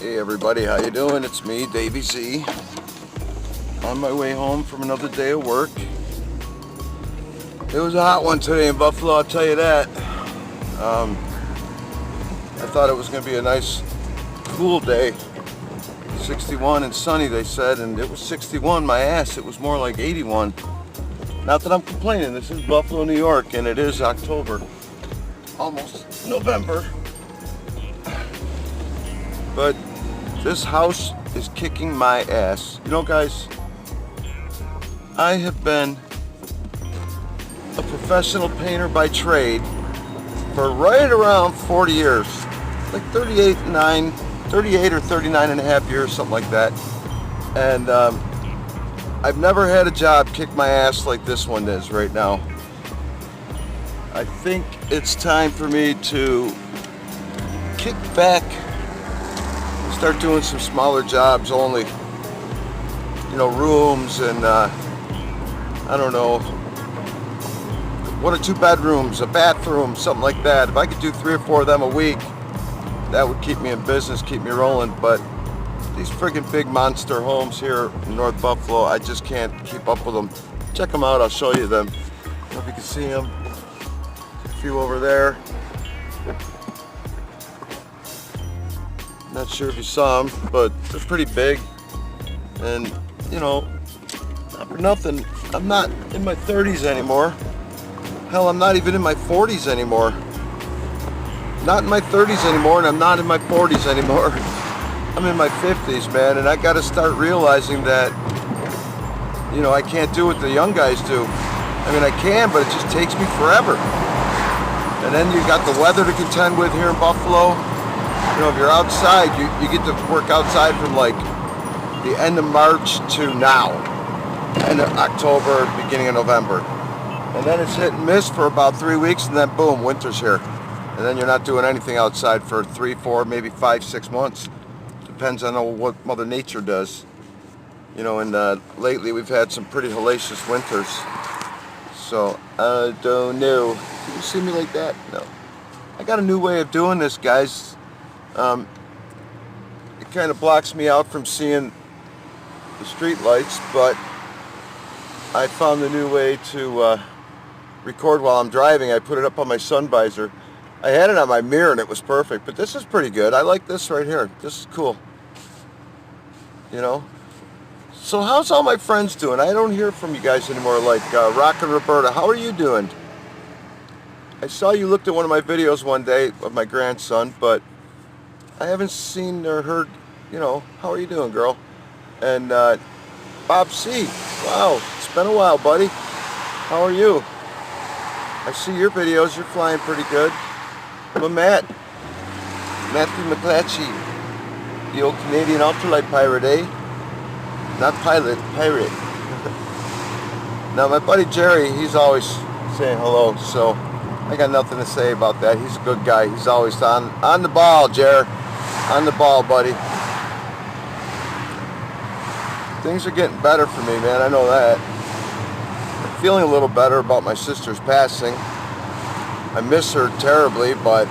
Hey everybody, how you doing? It's me, Davey Z. On my way home from another day of work. It was a hot one today in Buffalo, I'll tell you that. I thought it was going to be a nice, cool day. 61 and sunny, they said, and it was 61, my ass. It was more like 81. Not that I'm complaining, this is Buffalo, New York, and it is October. Almost November. But this house is kicking my ass. You know, guys, I have been a professional painter by trade for right around 40 years. Like 38 or 39 and a half years, something like that. And I've never had a job kick my ass like this one is right now. I think it's time for me to kick back, start doing some smaller jobs only. You know, rooms and I don't know, 1 or 2 bedrooms, a bathroom, something like that. If I could do 3 or 4 of them a week, that would keep me in business, keep me rolling. But these friggin' big monster homes here in North Buffalo, I just can't keep up with them. Check them out, I'll show you them. I don't know if you can see them. A few over there. Not sure if you saw them, but they're pretty big. And, you know, not for nothing, I'm not in my 30s anymore. Hell, I'm not even in my 40s anymore. Not in my 30s anymore, and I'm not in my 40s anymore. I'm in my 50s, man, and I gotta start realizing that, you know, I can't do what the young guys do. I mean, I can, but it just takes me forever. And then you got the weather to contend with here in Buffalo. You know, if you're outside, you get to work outside from like the end of March to now, end of October, beginning of November. And then it's hit and miss for about 3 weeks, and then boom, winter's here. And then you're not doing anything outside for 3, 4, maybe 5, 6 months. Depends on what Mother Nature does. You know, and lately we've had some pretty hellacious winters. So, I don't know. Can you see me like that? No. I got a new way of doing this, guys. It kind of blocks me out from seeing the street lights, but I found the new way to record while I'm driving. I put it up on my sun visor. I had it on my mirror and it was perfect, but this is pretty good. I like this right here. This is cool. You know? So how's all my friends doing? I don't hear from you guys anymore, like Rock and Roberta. How are you doing? I saw you looked at one of my videos one day of my grandson, but I haven't seen or heard, you know, how are you doing, girl? And Bob C. Wow, it's been a while, buddy. How are you? I see your videos. You're flying pretty good. I'm Matthew McClatchy, the old Canadian ultralight pirate, eh? Not pilot, pirate. Now my buddy Jerry, he's always saying hello, so I got nothing to say about that. He's a good guy. He's always on the ball, Jer. On the ball, buddy. Things are getting better for me, man. I know that. I'm feeling a little better about my sister's passing. I miss her terribly, but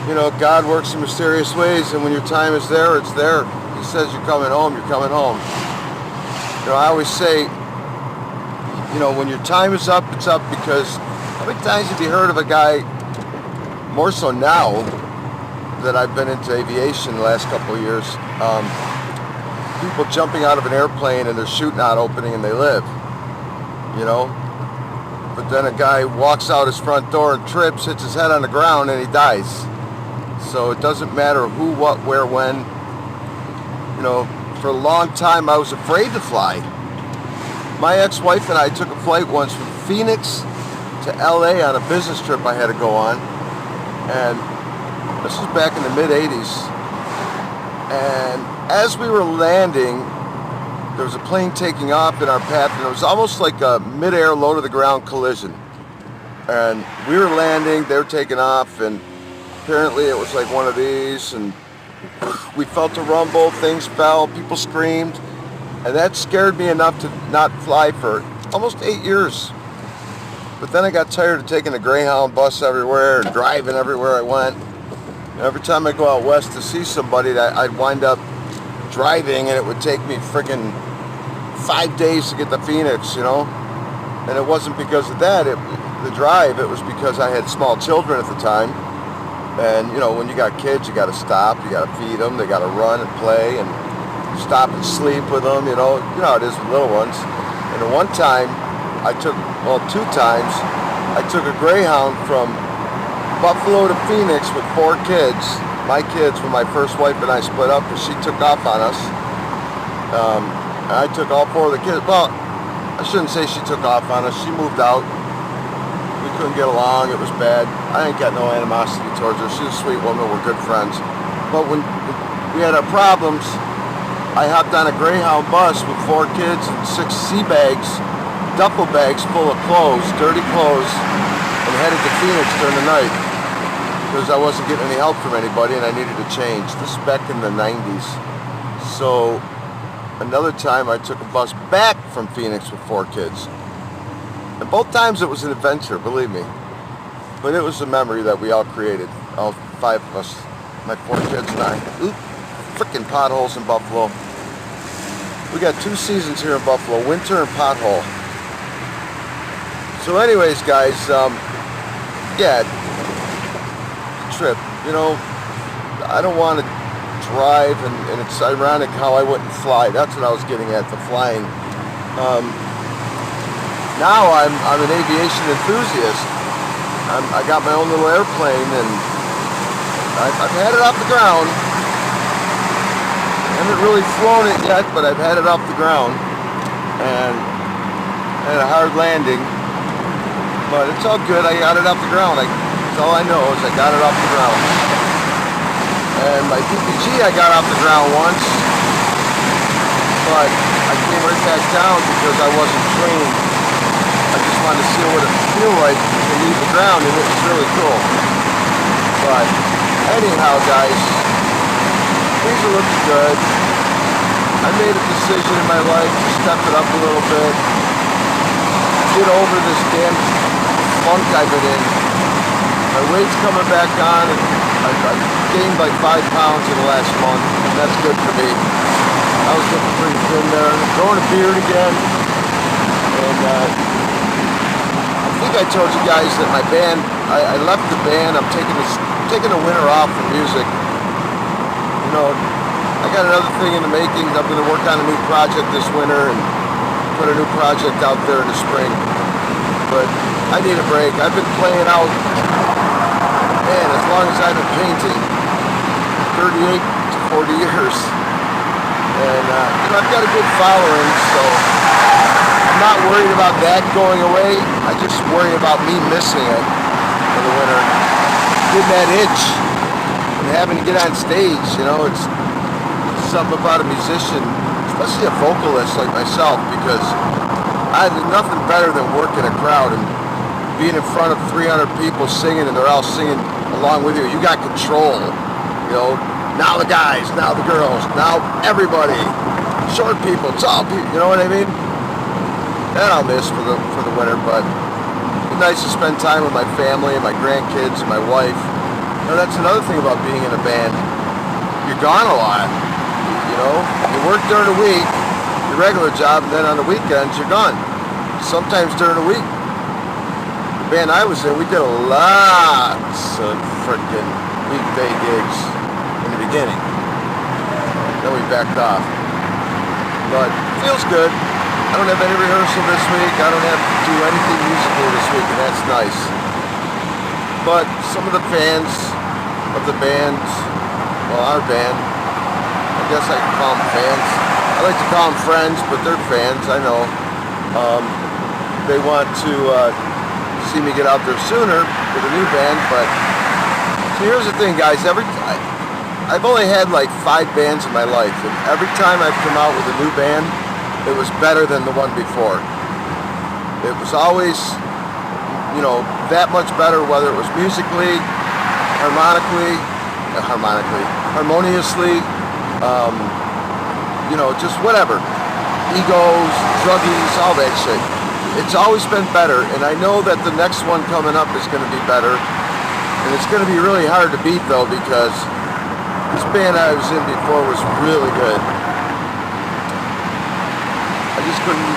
you know, God works in mysterious ways, and when your time is there, it's there. He says you're coming home, you're coming home. You know, I always say, you know, when your time is up, it's up, because how many times have you heard of a guy, more so now that I've been into aviation the last couple of years, people jumping out of an airplane and their chute not opening and they live, you know? But then a guy walks out his front door and trips, hits his head on the ground, and he dies. So it doesn't matter who, what, where, when. You know, for a long time I was afraid to fly. My ex-wife and I took a flight once from Phoenix to LA on a business trip I had to go on. And this was back in the mid-80s. And as we were landing, there was a plane taking off in our path, and it was almost like a mid-air, low-to-the-ground collision. And we were landing, they were taking off, and apparently it was like one of these, and we felt a rumble, things fell, people screamed, and that scared me enough to not fly for almost 8 years. But then I got tired of taking the Greyhound bus everywhere and driving everywhere I went. Every time I go out west to see somebody, I'd wind up driving, and it would take me friggin' 5 days to get to Phoenix, you know? And it wasn't because of that, the drive, it was because I had small children at the time. And, you know, when you got kids, you got to stop, you got to feed them, they got to run and play, and stop and sleep with them, you know how it is with little ones. And at one time, two times, I took a Greyhound from Buffalo to Phoenix with 4 kids, my kids, when my first wife and I split up, because she took off on us. And I took all 4 of the kids. Well, I shouldn't say she took off on us, she moved out. We couldn't get along, it was bad. I ain't got no animosity towards her, she's a sweet woman, we're good friends. But when we had our problems, I hopped on a Greyhound bus with 4 kids and 6 sea bags, duffel bags full of clothes, dirty clothes, and headed to Phoenix during the night because I wasn't getting any help from anybody and I needed to change. This is back in the 90s. So another time I took a bus back from Phoenix with 4 kids. And both times it was an adventure, believe me. But it was a memory that we all created, all 5 of us, my 4 kids and I. Oop, frickin' potholes in Buffalo. We got 2 seasons here in Buffalo, winter and pothole. So anyways, guys, yeah, trip, you know, I don't want to drive, and it's ironic how I wouldn't fly. That's what I was getting at, the flying. Now I'm an aviation enthusiast. I got my own little airplane, and I've had it off the ground. I haven't really flown it yet, but I've had it off the ground, and had a hard landing. But it's all good. I got it off the ground. That's all I know is I got it off the ground. And my PPG I got off the ground once, but I came right back down because I wasn't trained. I just wanted to see what it would feel like to leave the ground, and it was really cool. But anyhow, guys, things are looking good. I made a decision in my life to step it up a little bit, get over this damn funk I've been in. My weight's coming back on, and I've gained like 5 pounds in the last month, and that's good for me. I was looking pretty thin there. I'm growing a beard again, and I think I told you guys that my band, I left the band. I'm taking the winter off from music. You know, I got another thing in the making. I'm going to work on a new project this winter and put a new project out there in the spring. But I need a break. I've been playing out, man, as long as I've been painting, 38 to 40 years. And you know, I've got a good following, so I'm not worried about that going away. I just worry about me missing it in the winter. Getting that itch and having to get on stage, you know, it's something about a musician, especially a vocalist like myself, because there's nothing better than working a crowd and being in front of 300 people singing, and they're all singing along with you. You got control, you know. Now the guys, now the girls, now everybody, short people, tall people, you know what I mean? That I'll miss for the winter, but it's nice to spend time with my family and my grandkids and my wife. You know, that's another thing about being in a band. You're gone a lot, you know. You work during the week, your regular job, and then on the weekends you're gone. Sometimes during the week. The band I was in, we did lots of freaking weekday gigs in the beginning. Then we backed off. But it feels good. I don't have any rehearsal this week. I don't have to do anything musical this week, and that's nice. But some of the fans of the band, well, our band, I guess I can call them fans. I like to call them friends, but they're fans, I know. They want to see me get out there sooner with a new band, but so here's the thing, guys. I've only had like 5 bands in my life, and every time I've come out with a new band, it was better than the one before. It was always, you know, that much better, whether it was musically, harmoniously, you know, just whatever. Egos, druggies, all that shit. It's always been better, and I know that the next one coming up is going to be better. And it's going to be really hard to beat though, because this band I was in before was really good. I just couldn't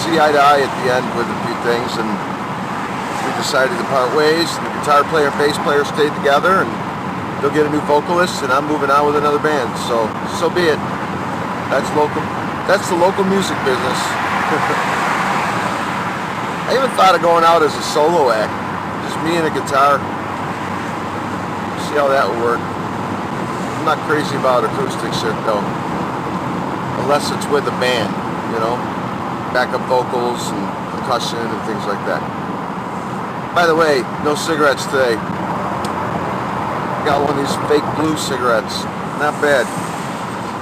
see eye to eye at the end with a few things, and we decided to part ways. And the guitar player and bass player stayed together, and they'll get a new vocalist, and I'm moving on with another band. So be it. That's local. That's the local music business. I even thought of going out as a solo act, just me and a guitar. See how that would work. I'm not crazy about acoustic shit though, unless it's with a band, you know, backup vocals and percussion and things like that. By the way, no cigarettes today. Got one of these fake blue cigarettes. Not bad.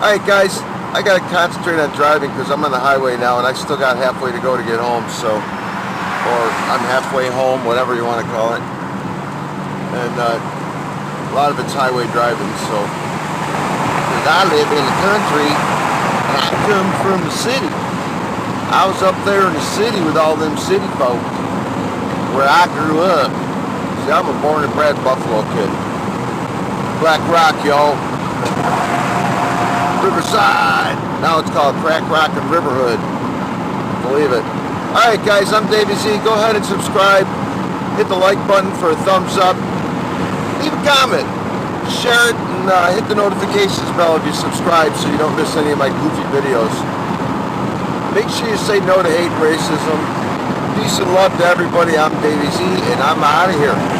Alright guys, I gotta concentrate on driving because I'm on the highway now and I still got halfway to go to get home, so, or I'm halfway home, whatever you want to call it. And a lot of it's highway driving, so. Because I live in the country and I come from the city. I was up there in the city with all them city folk where I grew up. See, I'm a born and bred Buffalo kid. Black Rock, y'all. Riverside. Now it's called Crack Rock and Riverhood. Believe it. Alright guys, I'm DaveyZ. Go ahead and subscribe. Hit the like button for a thumbs up. Leave a comment. Share it and hit the notifications bell if you subscribe so you don't miss any of my goofy videos. Make sure you say no to hate racism. Peace and love to everybody. I'm DaveyZ and I'm out of here.